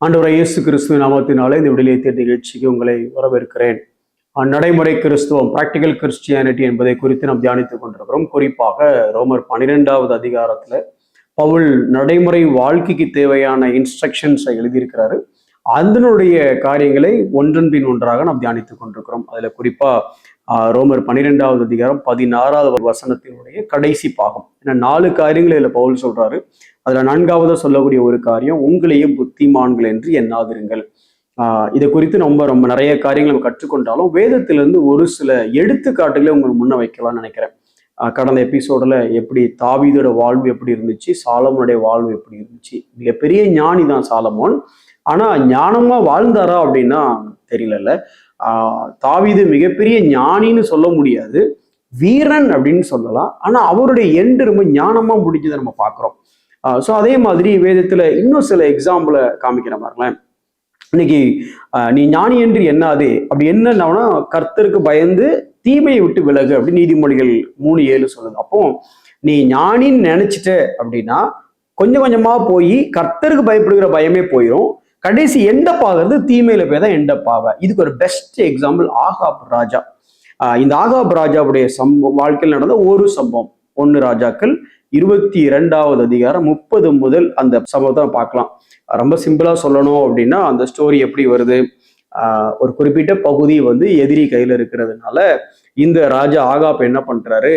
ஆண்டவராகிய இயேசு கிறிஸ்துவின் நாமத்தினாலே இந்த விடுதலை தேர்ந்த நிகழ்ச்சிக்கு உங்களை வரவேற்கிறேன். நடைமுறை கிறிஸ்துவம், பிராக்டிகல் கிறிஸ்டியானிட்டி என்பதை குறித்து நாம் தியானித்துக் கொண்டிருக்கிறோம். குறிப்பாக ரோமர் 12வது அதிகாரத்துல பவுல் நடைமுறை வாழ்க்கைக்கு தேவையான இன்ஸ்ட்ரக்ஷன்ஸை எழுதியிருக்கிறாரு. அதனுடைய காரியங்களை ஒன்றன் பின் ஒன்றாக நாம் தியானித்துக் கொண்டிருக்கிறோம். அதுல குறிப்பா ரோமர் 12வது அதிகாரம் 16வது வசனத்தினுடைய கடைசி பாகம். ஏன்னா 4 காரியங்களை இதுல பவுல் சொல்றாரு. அதுல 4வது சொல்லக்கூடிய ஒரு காரியம், உங்களையே புத்திமான்கள் என்று எண்ணாதிருங்கள். இதை குறித்து ரொம்ப நிறைய காரியங்கள் நம்ம கற்றுக்கொண்டாலும் வேதத்திலிருந்து ஒரு சில எடுத்துக்காட்டுகளை உங்களுக்கு முன்ன வைக்கலாம்னு நினைக்கிறேன். கடந்த எபிசோடில் எப்படி தாவீதோட வாழ்வு எப்படி இருந்துச்சு, சாலமோனுடைய வாழ்வு எப்படி இருந்துச்சு. மிகப்பெரிய ஞானி தான் சாலமோன், ஆனா ஞானமா வாழ்ந்தாரா அப்படின்னா தெரியல. தாவீது மிகப்பெரிய ஞானின்னு சொல்ல முடியாது, வீரன் அப்படின்னு சொல்லலாம். ஆனா அவருடைய எண்டு ரொம்ப ஞானமா முடிஞ்சதை நம்ம பார்க்கிறோம். ஸோ அதே மாதிரி வேதத்துல இன்னும் சில எக்ஸாம்பிளை காமிக்கிற மாதிரிலாம், இன்னைக்கு நீ ஞானி என்று எண்ணாதே, அப்படி என்னன்னா கர்த்தருக்கு பயந்து தீமையை விட்டு விலகு அப்படி நீதிமொழிகள் 3:7 சொல்லுது. அப்போ நீ ஞானின்னு நினைச்சிட்ட அப்படின்னா கொஞ்சம் கொஞ்சமா போய் கர்த்தருக்கு பயப்படுகிற பயமே போயிடும். கடைசி எண்டப் ஆகிறது தீமையில போய் தான் எண்டப் ஆவ. இதுக்கு ஒரு பெஸ்ட் எக்ஸாம்பிள் ஆகாப் ராஜா. இந்த ஆகாப் ராஜாவுடைய வாழ்க்கையில் நடந்த ஒரு சம்பவம் 1 ராஜாக்கள் 22வது அதிகாரம் 30 முதல் அந்த சம்பவத்தை பார்க்கலாம். ரொம்ப சிம்பிளா சொல்லணும் அப்படின்னா அந்த ஸ்டோரி எப்படி வருது, ஒரு குறிப்பிட்ட பகுதி எதிரி கையில இருக்கிறதுனால இந்த ராஜா ஆகாப் என்ன பண்றாரு,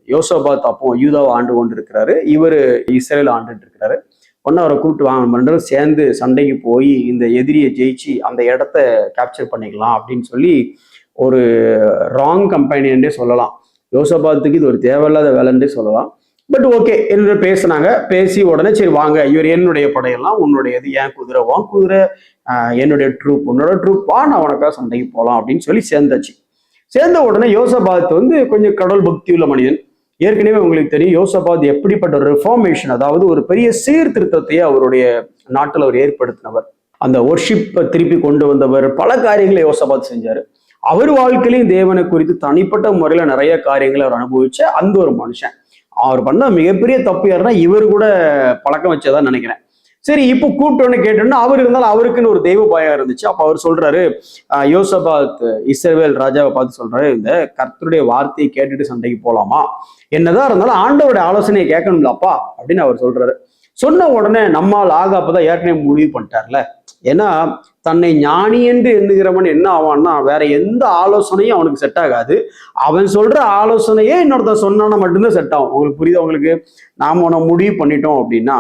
யோசபாத் அப்போ யூதாவை ஆண்டு கொண்டு இருக்கிறாரு, இவர் இஸ்ரேல் ஆண்டுட்டு இருக்கிறாரு. அவரை கூப்பிட்டு வாங்க, சேர்ந்து சண்டைக்கு போய் இந்த எதிரியை ஜெயிச்சு அந்த இடத்த கேப்சர் பண்ணிக்கலாம் அப்படின்னு சொல்லி ஒரு ராங் கம்பெனியன்டே சொல்லலாம். யோசபாத்துக்கு இது ஒரு தேவையில்லாத வேலைன்றே சொல்லலாம். பட் ஓகே என்று பேசினாங்க. பேசி உடனே சரி வாங்க, இவர் என்னுடைய படையெல்லாம் உன்னுடையது, ஏன் குதிரை வான் குதிரை, என்னுடைய ட்ரூப் உன்னோட ட்ரூப் வா, நான் உனக்காக சண்டைக்கு போகலாம் அப்படின்னு சொல்லி சேர்ந்தாச்சு. சேர்ந்த உடனே யோசபாத் கொஞ்சம் கடவுள் பக்தி உள்ள மனிதன். ஏற்கனவே உங்களுக்கு தெரியும் யோசபாத் எப்படிப்பட்ட ஒரு ரிஃபார்மேஷன், அதாவது ஒரு பெரிய சீர்திருத்தத்தையே அவருடைய நாட்டில் அவர் ஏற்படுத்தினவர். அந்த ஒர்ஷிப்பை திருப்பி கொண்டு வந்தவர். பல காரியங்களை யோசபாத் செஞ்சாரு. அவர் வாழ்க்கையிலையும் தேவனை குறித்து தனிப்பட்ட முறையில நிறைய காரியங்களை அவர் அனுபவிச்ச அந்த ஒரு மனுஷன். அவர் பண்ண மிகப்பெரிய தப்பு யாருன்னா இவர் கூட பழக்கம் வச்சதான் நினைக்கிறேன். சரி, இப்போ கூப்பிட்டோன்னு கேட்டோம்னா அவர் இருந்தாலும் அவருக்குன்னு ஒரு தெய்வ பயம் இருந்துச்சு. அப்ப அவர் சொல்றாரு, யோசபாத் இஸ்ரவேல் ராஜாவை பார்த்து சொல்றாரு, இந்த கர்த்தருடைய வார்த்தையை கேட்டுட்டு சண்டைக்கு போலாமா, என்னதான் இருந்தாலும் ஆண்டவருடைய ஆலோசனையை கேட்கணும்லப்பா அப்படின்னு அவர் சொல்றாரு. சொன்ன உடனே நம்மால் ஆகாப்பதான் ஏற்கனவே முடிவு பண்ணிட்டார்ல. ஏன்னா தன்னை ஞானி என்று எண்ணுகிறவன் என்ன ஆவான்னா வேற எந்த ஆலோசனையும் அவனுக்கு செட் ஆகாது. அவன் சொல்ற ஆலோசனையே இன்னொருத்தன் சொன்னானா மட்டும்தான் செட் ஆகும். உங்களுக்கு புரியுதா? உங்களுக்கு நாம உன முடிவு பண்ணிட்டோம் அப்படின்னா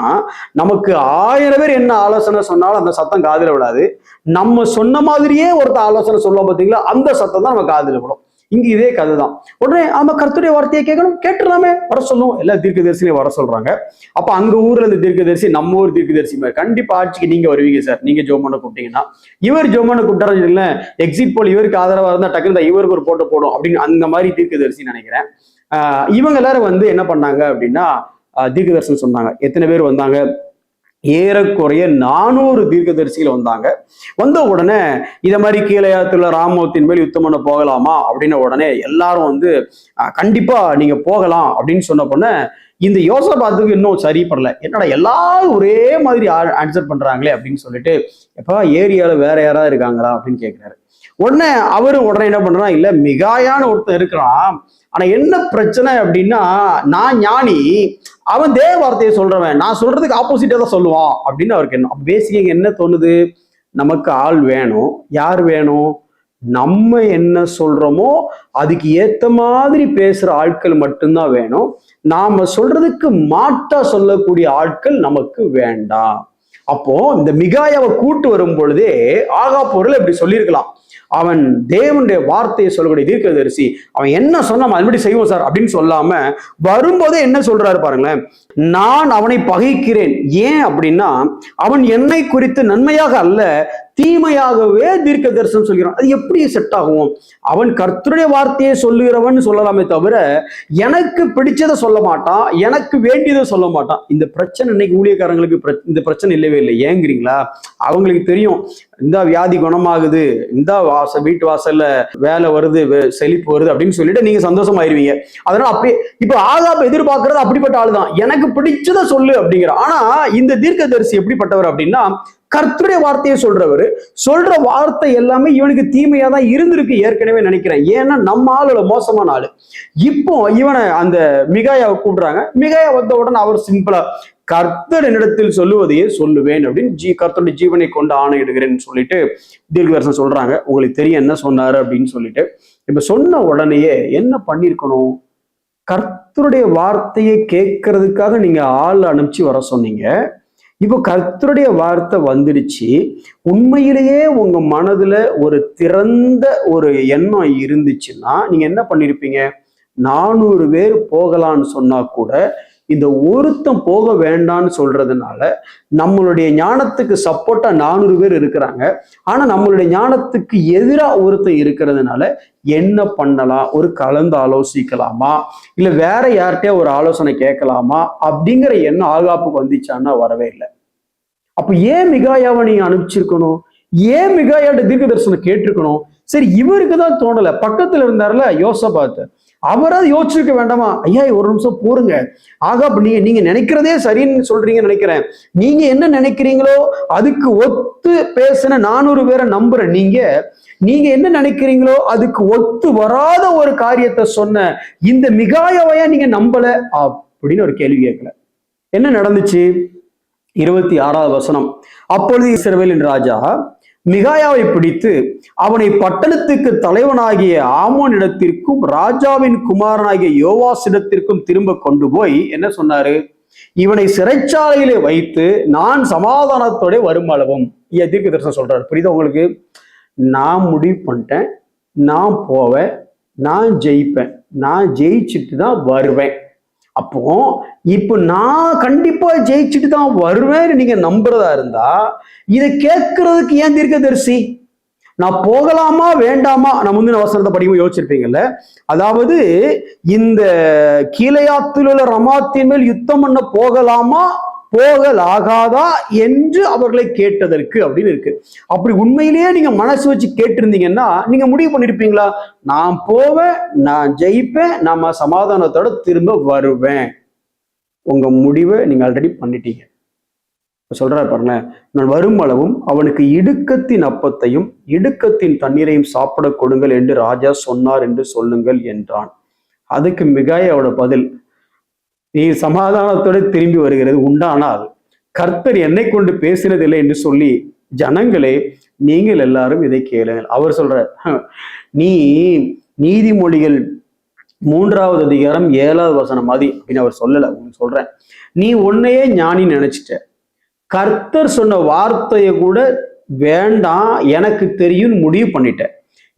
நமக்கு 1000 பேர் என்ன ஆலோசனை சொன்னாலும் அந்த சத்தம் காதுல விடாது. நம்ம சொன்ன மாதிரியே ஒருத்தர் ஆலோசனை சொல்லுவோம் பார்த்தீங்களா, அந்த சத்தம் தான் நம்ம காதுல விடும். இங்க இதே கதை தான். உடனே ஆமா கர்த்தருடைய வார்த்தையை கேட்கணும், கேட்டுலாமே, வர சொல்லுவோம். எல்லா தீர்க்கதரிசியும் வர சொல்றாங்க. அப்ப அங்க ஊர்ல இருந்து தீர்க்கதரிசி, நம்ம ஊர் தீர்க்கதரிசி மாதிரி, கண்டிப்பா ஆட்சிக்கு நீங்க வருவீங்க சார், நீங்க ஜோமான கூப்பிட்டீங்கன்னா. இவர் ஜோமான கூப்பிட்டாரு இல்லை, எக்ஸிட் போல் இவருக்கு ஆதரவா இருந்தா டக்குனு இவருக்கு ஒரு போட்டோ போடும் அப்படின்னு அந்த மாதிரி தீர்க்கதரிசி நினைக்கிறேன். இவங்க எல்லாரும் என்ன பண்ணாங்க அப்படின்னா தீர்க்கதரிசனம் சொன்னாங்க. எத்தனை பேர் வந்தாங்க? ஏறக்குறைய 400 தீர்க்கதரிசிகள் வந்தாங்க. வந்த உடனே இதை மாதிரி கீழையாத்துல ராமோத்தின் மேல் யுத்தம் பண்ண போகலாமா அப்படின்ன உடனே எல்லாரும் கண்டிப்பா நீங்க போகலாம் அப்படின்னு சொன்ன பொண்ணு இந்த யோசபாத்துக்கு இன்னும் சரிப்படல. என்னடா எல்லாரும் ஒரே மாதிரி ஆன்சர் பண்றாங்களே அப்படின்னு சொல்லிட்டு, எப்ப ஏரியால வேற யாராவது இருக்காங்களா அப்படின்னு கேட்கிறாரு. உடனே உடனே என்ன பண்றான், இல்ல மிகாயான ஒருத்தன் இருக்கிறான், ஆனா என்ன பிரச்சனை அப்படின்னா நான் ஞானி, அவன் தேவ வார்த்தையை சொல்றவன், நான் சொல்றதுக்கு ஆப்போசிட்டா தான் சொல்லுவான் அப்படின்னு அவருக்கு என்ன பேசிக்க என்ன தோணுது, நமக்கு ஆள் வேணும். யார் வேணும்? நம்ம என்ன சொல்றோமோ அதுக்கு ஏத்த மாதிரி பேசுற ஆட்கள் மட்டும்தான் வேணும். நாம சொல்றதுக்கு மாற்றா சொல்லக்கூடிய ஆட்கள் நமக்கு வேண்டாம். அப்போ இந்த மிகாயாவை கூட்டு வரும் பொழுதே ஆகாப்பொருள் இப்படி சொல்லியிருக்கலாம், அவன் தேவனுடைய வார்த்தையை சொல்லக்கூடிய தீர்க்கதரிசி, அவன் என்ன சொன்னா அதுபடி செய்வோம் சார் அப்படின்னு சொல்லாம வரும்போதே என்ன சொல்றாரு பாருங்களேன், நான் அவனை பகைக்கிறேன். ஏன் அப்படின்னா அவன் என்னை குறித்து நன்மையாக அல்ல தீமையாகவே தீர்க்க தரிசனம் சொல்கிறான். அது எப்படி செட் ஆகும்? அவன் கர்த்தருடைய வார்த்தையை சொல்லுகிறவன் சொல்லலாமே தவிர எனக்கு பிடிச்சதை சொல்ல மாட்டான், எனக்கு வேண்டியதை சொல்ல மாட்டான். இந்த பிரச்சனை இன்னைக்கு ஊழியக்காரங்களுக்கு இந்த பிரச்சனை இல்லவே இல்லை. ஏங்குறீங்களா? அவங்களுக்கு தெரியும், இந்த வியாதி குணமாகுது, இந்த வீட்டு வாசல்ல வேலை வருது, செழிப்பு வருது அப்படின்னு சொல்லிட்டு நீங்க சந்தோஷமாயிருவீங்க. அதனால அப்படியே இப்ப ஆகாப் எதிர்பார்க்கறது அப்படிப்பட்ட ஆளுதான், எனக்கு பிடிச்சதை சொல்லு அப்படிங்கிற. ஆனா இந்த தீர்க்கதரிசி எப்படிப்பட்டவர் அப்படின்னா கர்த்தருடைய வார்த்தையை சொல்றவரு சொல்ற வார்த்தை எல்லாமே இவனுக்கு தீமையா தான் இருந்திருக்கு ஏற்கனவே நினைக்கிறேன். ஏன்னா நம்ம ஆளு மோசமான ஆளு. இப்போ இவனை அந்த மிகாயாவை கூப்பிடுறாங்க. மிகாயா வந்த உடனே அவர் சிம்பிளா கர்த்தர் என்னிடத்தில் சொல்லுவதையே சொல்லுவேன் அப்படின்னு கர்த்தருடைய ஜீவனை கொண்டு ஆணையிடுகிறேன்னு சொல்லிட்டு தீர்க்கதரிசனம் சொல்றாங்க. உங்களுக்கு தெரியும் என்ன சொன்னாரு அப்படின்னு சொல்லிட்டு. இப்ப சொன்ன உடனேயே என்ன பண்ணிருக்கணும்? கர்த்தருடைய வார்த்தையை கேட்கறதுக்காக நீங்க ஆள் அனுப்பிச்சு வர சொன்னீங்க. இப்போ கர்த்தருடைய வார்த்தை வந்துடுச்சு. உண்மையிலேயே உங்க மனதுல ஒரு திறந்த ஒரு எண்ணம் இருந்துச்சுன்னா நீங்க என்ன பண்ணிருப்பீங்க? 400 பேர் போகலான்னு சொன்னா கூட இந்த ஒருத்தன் போக வேண்டான்னு சொல்றதுனால நம்மளுடைய ஞானத்துக்கு சப்போர்ட்டா 400 பேர் இருக்கிறாங்க. ஆனா நம்மளுடைய ஞானத்துக்கு எதிராக ஒருத்தன் இருக்கிறதுனால என்ன பண்ணலாம்? ஒரு கலந்து ஆலோசிக்கலாமா, இல்ல வேற யார்கிட்டயா ஒரு ஆலோசனை கேட்கலாமா அப்படிங்கிற எண்ணம் ஆகாப்புக்கு வந்துச்சான்னா வரவே இல்லை. அப்ப ஏன் மிகாயாவை நீங்க அனுப்பிச்சிருக்கணும்? ஏன் மிகாயாட்ட தீர்க்க தரிசனம் கேட்டிருக்கணும்? சரி, இவருக்கு தான் தோணல. பக்கத்துல இருந்தாருல யோசபாத், அவராது யோசிச்சிருக்க வேண்டாமா? ஐயா ஒரு நிமிஷம் போருங்க, ஆகாப் நீங்க நினைக்கிறதே சரின்னு சொல்றீங்கன்னு நினைக்கிறேன். நீங்க என்ன நினைக்கிறீங்களோ அதுக்கு ஒத்து பேசின 400 பேரை நம்புற நீங்க என்ன நினைக்கிறீங்களோ அதுக்கு ஒத்து வராத ஒரு காரியத்தை சொன்ன இந்த மிகாயாவையா நீங்க நம்பல அப்படின்னு ஒரு கேள்வி கேட்கல. என்ன நடந்துச்சு? 26வது வசனம். அப்பொழுது இஸ்ரவேலின் ராஜா மிகாயாவை பிடித்து அவனை பட்டணத்துக்கு தலைவனாகிய ஆமோனிடத்திற்கும் ராஜாவின் குமாரனாகிய யோவாசிடத்திற்கும் திரும்ப கொண்டு போய் என்ன சொன்னாரு? இவனை சிறைச்சாலையிலே வைத்து நான் சமாதானத்தோட வரும் அளவும். தீர்க்க தரிசனம் சொல்றாரு. புரியுதா உங்களுக்கு? நான் முடிவு பண்ணிட்டேன், நான் போவேன், நான் ஜெயிப்பேன், நான் ஜெயிச்சுட்டு தான் வருவேன். அப்போ இப்ப நான் கண்டிப்பா ஜெயிச்சுட்டு தான் வருவேன்னு நீங்க நம்புறதா இருந்தா இதை கேட்கறதுக்கு ஏன் தீர்க்கதரிசி? நான் போகலாமா வேண்டாமா? நான் முந்தின வசனத்தை படிக்கும் யோசிச்சிருப்பீங்கல்ல. அதாவது இந்த கீலேயாத்தில் உள்ள ரமாத்தின் மேல் யுத்தம் பண்ண போகலாமா போகலாகாதா என்று அவர்களை கேட்டதற்கு அப்படின்னு இருக்கு. அப்படி உண்மையிலேயே நீங்க மனசு வச்சு கேட்டிருந்தீங்கன்னா நீங்க முடிவு பண்ணிருப்பீங்களா? நான் போவேன், நான் ஜெயிப்பேன், நம்ம சமாதானத்தோட திரும்ப வருவேன். உங்க முடிவை நீங்க ஆல்ரெடி பண்ணிட்டீங்க. சொல்றாரு பாருங்க, நான் வரும் அளவும் அவனுக்கு இடுக்கத்தின் அப்பத்தையும் இடுக்கத்தின் தண்ணீரையும் சாப்பிட கொடுங்கள் என்று ராஜா சொன்னார் என்று சொல்லுங்கள் என்றான். அதுக்கு மிகாயாவோட பதில், நீ சமாதானத்தோட திரும்பி வருகிறது உண்டானால் கர்த்தர் என்னை கொண்டு பேசினதில்லை என்று சொல்லி ஜனங்களே நீங்கள் எல்லாரும் இதை கேளுங்கள். அவர் சொல்ற, நீ நீதிமொழிகள் 3வது அதிகாரம் 7வது வசனம் மாதிரி அப்படின்னு அவர் சொல்லல. சொல்றேன், நீ உன்னையே ஞானி நினைச்சிட்ட. கர்த்தர் சொன்ன வார்த்தையை கூட வேண்டாம் எனக்கு தெரியும் முடிவு பண்ணிட்ட.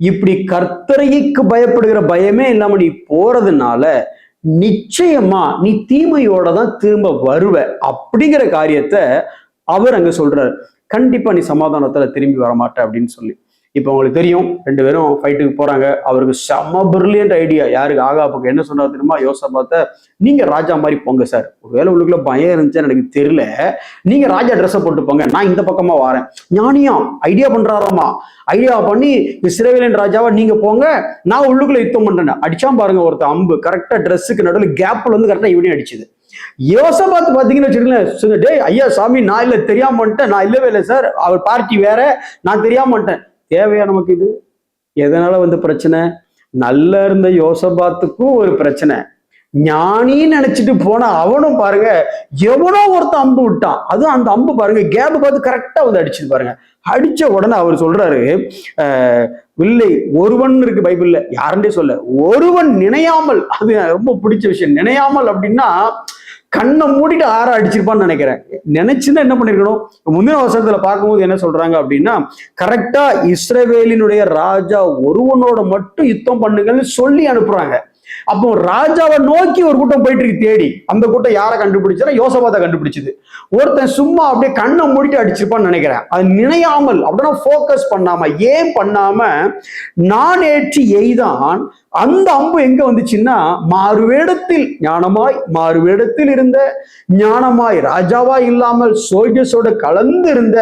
இப்படி கர்த்தரைக்கு பயப்படுகிற பயமே இல்லாம நீ போறதுனால நிச்சயமா நீ தீமையோட தான் திரும்ப வருவ அப்படிங்கிற காரியத்தை அவர் அங்க சொல்றாரு. கண்டிப்பா நீ சமாதானத்துல திரும்பி வரமாட்ட அப்படின்னு சொல்லி. இப்ப உங்களுக்கு தெரியும், 2 பேரும் ஃபைட்டுக்கு போறாங்க. அவருக்கு செம பிரில்லியன்ட் ஐடியா. யாருக்கு? ஆகாப்புக்கு. என்ன சொன்னா தெரியுமா? யோசபாத்த, நீங்க ராஜா மாதிரி போங்க சார், ஒருவேளை உள்ளுக்குள்ள பயம் இருந்துச்சுன்னு எனக்கு தெரியல, நீங்க ராஜா ட்ரெஸ்ஸை போட்டு போங்க, நான் இந்த பக்கமா வரேன். ஞானியா ஐடியா பண்றாராமா. ஐடியா பண்ணி இஸ்ரவேலின் ராஜாவா நீங்க போங்க, நான் உள்ளுக்குள்ள யுத்தம் பண்றேன். அடிச்சான் பாருங்க ஒருத்த அம்பு, கரெக்டா ட்ரெஸ்ஸுக்கு நடுவில் கேப்ல வந்து கரெக்டா இவனையும் அடிச்சுது. யோசபாத் பாத்தீங்கன்னு வச்சுக்கோங்களேன், டே ஐயா சாமி நான் இல்ல தெரியாம வந்துட்டேன், நான் இல்லவே இல்லை சார், அவர் பார்ட்டி வேற, நான் தெரியாம வந்துட்டேன். தேவையா நமக்கு இது? எதனால வந்து பிரச்சனை? நல்லா இருந்த யோசபாத்துக்கும் ஒரு பிரச்சனை. ஞானின்னு நினைச்சிட்டு போனா அவனும் பாருங்க எவனோ ஒருத்தன் அம்பு விட்டான். அதுவும் அந்த அம்பு பாருங்க கேப் பார்த்து கரெக்டா வந்து அடிச்சுது பாருங்க. அடிச்ச உடனே அவர் சொல்றாரு, இல்லை ஒருவன் இருக்கு பைபிள்ல, யாருன்னே சொல்ல, ஒருவன் நினையாமல், அது ரொம்ப பிடிச்ச விஷயம். நினையாமல் அப்படின்னா கண்ணை மூடிட்டு ஆற அடிச்சிருப்பான்னு நினைக்கிறேன். நினைச்சுன்னா என்ன பண்ணிருக்கணும்? முந்தின வசனத்துல பார்க்கும்போது என்ன சொல்றாங்க அப்படின்னா, கரெக்டா இஸ்ரவேலினுடைய ராஜா ஒருவனோட மட்டும் யுத்தம் பண்ணுங்கன்னு சொல்லி அனுப்புறாங்க. அப்போ ராஜாவை நோக்கி ஒரு கூட்டம் போயிட்டு இருக்கு தேடி. அந்த கூட்டம் யாரை கண்டுபிடிச்சா? யோசபாத்தை கண்டுபிடிச்சது. ஒருத்தன் சும்மா அப்படியே கண்ணை மூடிட்டு அடிச்சிருப்பான்னு நினைக்கிறேன். அது நினையாமல் அப்படின்னா போக்கஸ் பண்ணாம, ஏன் பண்ணாம நான் ஏற்றி எய்தான். அந்த அம்பு எங்க வந்துச்சுன்னா, மாறுவேடத்தில் ஞானமாய், மாறுவேடத்தில் இருந்த ஞானமாய், ராஜாவா இல்லாமல் சோல்ஜர்ஸோட கலந்து இருந்த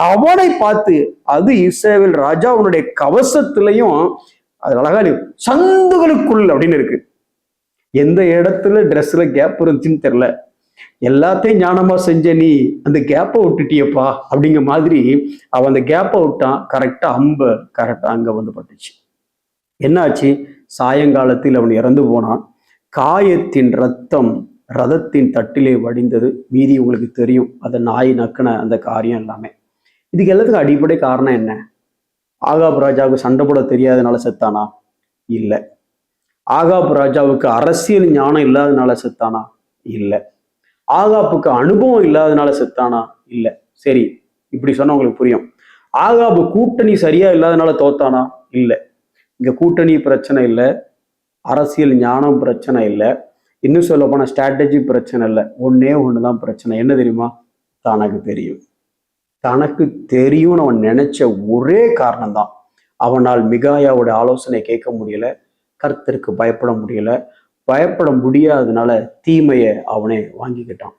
அவனை பார்த்து, அது இஸ்ரவேல் ராஜா அவனுடைய கவசத்திலையும் அது அழகா சந்துகளுக்குள் அப்படின்னு இருக்கு. எந்த இடத்துல ட்ரெஸ்ல கேப் இருந்துச்சுன்னு தெரியல. எல்லாத்தையும் ஞானமா செஞ்ச நீ அந்த கேப்பை விட்டுட்டியப்பா அப்படிங்கிற மாதிரி அவன் அந்த கேப்பை விட்டான். கரெக்டா அம்பு கரெக்டா அங்க வந்து பட்டுச்சு. என்னாச்சு? சாயங்காலத்தில் அவன் இறந்து போனான். காயத்தின் ரத்தம் ரதத்தின் தட்டிலே வடிந்தது. மீதி உங்களுக்கு தெரியும், அந்த நாய் நக்கின அந்த காரியம் எல்லாமே. இதுக்கு எல்லாத்துக்கும் அடிப்படை காரணம் என்ன? ஆகாப் ராஜாவுக்கு சண்டை போட தெரியாதனால செத்தானா? இல்லை. ஆகாப் ராஜாவுக்கு அரசியல் ஞானம் இல்லாதனால செத்தானா? இல்லை. ஆகாப்புக்கு அனுபவம் இல்லாதனால செத்தானா? இல்லை. சரி, இப்படி சொன்னா உங்களுக்கு புரியும். ஆகாபு கூட்டணி சரியா இல்லாதனால தோத்தானா? இல்லை. இங்க கூட்டணி பிரச்சனை இல்லை, அரசியல் ஞானம் பிரச்சனை இல்லை, இன்னும் சொல்ல போன ஸ்ட்ராட்டஜி பிரச்சனை இல்லை. ஒன்னே ஒண்ணுதான் பிரச்சனை. என்ன தெரியுமா? தனக்கு தெரியும். தனக்கு தெரியும்னு அவன் நினைச்ச ஒரே காரணம் தான், அவனால் மிகாயாவோட ஆலோசனை கேட்க முடியல, கர்த்தருக்கு பயப்பட முடியல. பயப்பட முடியாததுனால தீமையை அவனே வாங்கிக்கிட்டான்.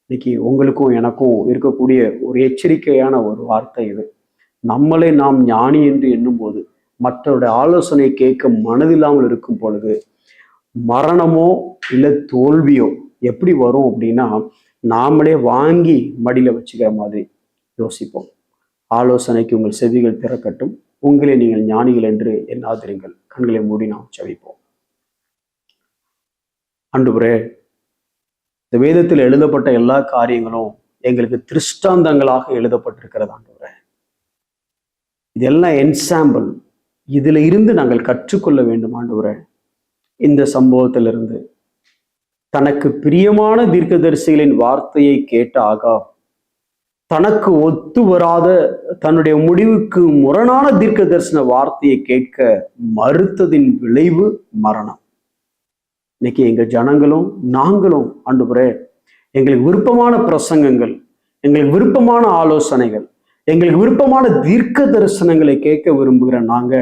இன்னைக்கு உங்களுக்கும் எனக்கும் இருக்கக்கூடிய ஒரு எச்சரிக்கையான ஒரு வார்த்தை இது. நம்மளே நாம் ஞானி என்று எண்ணும் போது, மற்றவருடைய ஆலோசனை கேட்க மனதில்லாமல் இருக்கும் பொழுது, மரணமோ இல்லை தோல்வியோ எப்படி வரும் அப்படின்னா, நாமளே வாங்கி மடியில வச்சுக்கிற மாதிரி யோசிப்போம். ஆலோசனைக்கு உங்கள் செவிகள் திறக்கட்டும். உங்களே நீங்கள் ஞானிகள் என்று எண்ணாதிருங்கள். கண்களை மூடி நாம் ஜெபிப்போம். ஆண்டவரே, இந்த வேதத்தில் எழுதப்பட்ட எல்லா காரியங்களும் எங்களுக்கு திருஷ்டாந்தங்களாக எழுதப்பட்டிருக்கிறது ஆண்டவரே. இதெல்லாம் என்சாம்பிள். இதுல இருந்து நாங்கள் கற்றுக்கொள்ள வேண்டும் ஆண்டவரே. இந்த சம்பவத்திலிருந்து தனக்கு பிரியமான தீர்க்கதரிசிகளின் வார்த்தையை கேட்ட ஆகாப், தனக்கு ஒத்து வராத தன்னுடைய முடிவுக்கு முரணான தீர்க்க தரிசன வார்த்தையை கேட்க மறுத்ததின் விளைவு மரணம். இன்னைக்கு எங்க ஜனங்களும் நாங்களும் ஆண்டவரே, எங்களுக்கு விருப்பமான பிரசங்கங்கள், எங்களுக்கு விருப்பமான ஆலோசனைகள், எங்களுக்கு விருப்பமான தீர்க்க தரிசனங்களை கேட்க விரும்புகிற நாங்க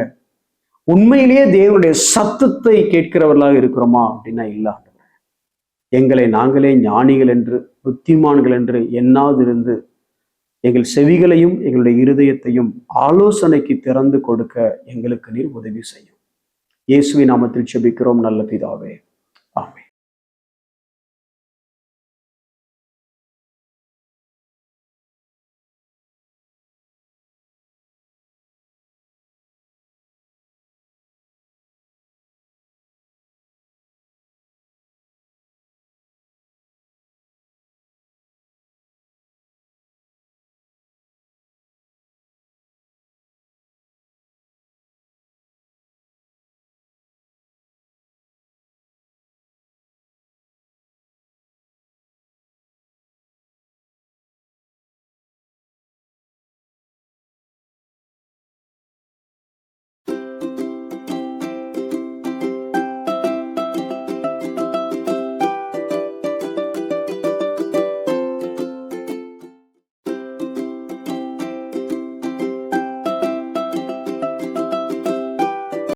உண்மையிலேயே தேவனுடைய சத்தத்தை கேட்கிறவர்களாக இருக்கிறோமா அப்படின்னா இல்ல. எங்களை நாங்களே ஞானிகள் என்று புத்திமான்கள் என்று எண்ணாதிருந்து எங்கள் செவிகளையும் எங்களுடைய இருதயத்தையும் ஆலோசனைக்கு திறந்து கொடுக்க எங்களுக்கு நீர் உதவி செய்யும். இயேசுவின் நாமத்தில் ஜெபிக்கிறோம் நல்ல பிதாவே.